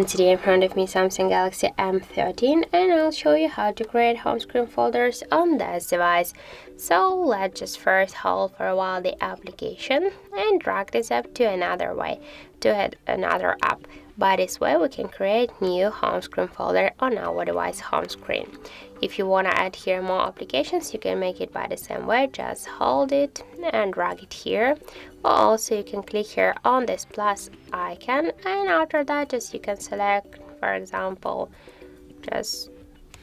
Today in front of me Samsung Galaxy M13 and I'll show you how to create home screen folders on this device. So let's just first hold for a while the application and drag this up to another app. By this way we can create new home screen folder on our device home screen. If you want to add here more applications, you can make it by the same way. Just hold it and drag it here. Or also you can click here on this plus icon, and after that just you can select, for example, just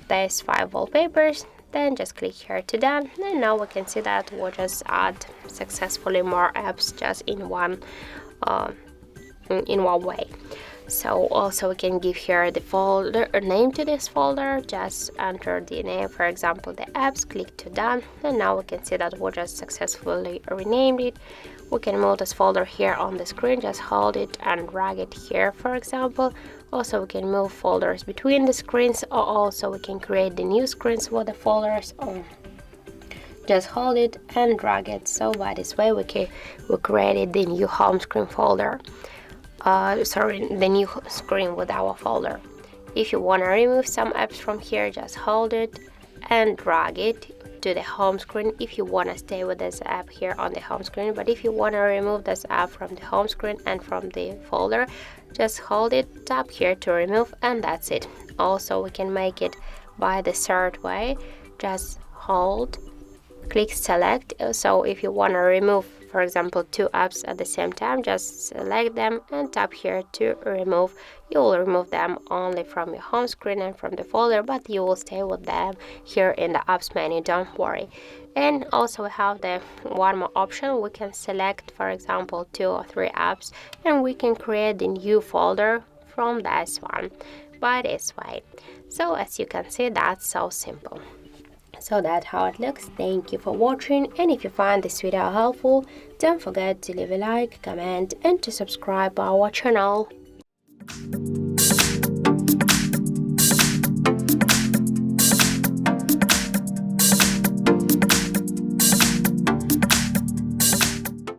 these 5 wallpapers. Then just click here to done, and now we can see that we'll just add successfully more apps just in one way. So also we can give here the folder name to this folder. Just enter the name, for example the apps, click to done, and now we can see that we just successfully renamed it. We can move this folder here on the screen, just hold it and drag it here, for example. Also we can move folders between the screens, or also we can create the new screens with the folders on. Just hold it and drag it. So by this way we created the new home screen folder. The new screen with our folder. If you want to remove some apps from here, just hold it and drag it to the home screen if you want to stay with this app here on the home screen. But if you want to remove this app from the home screen and from the folder, just hold it, tap here to remove, and that's it. Also we can make it by the third way. Just hold, click select. So if you want to remove, for example, 2 apps at the same time, just select them and tap here to remove. You will remove them only from your home screen and from the folder, but you will stay with them here in the apps menu, don't worry. And also we have the one more option. We can select, for example, 2 or 3 apps, and we can create the new folder from this one by this way. So as you can see, that's so simple. So that's how it looks. Thank you for watching, and if you find this video helpful, don't forget to leave a like, comment, and to subscribe our channel.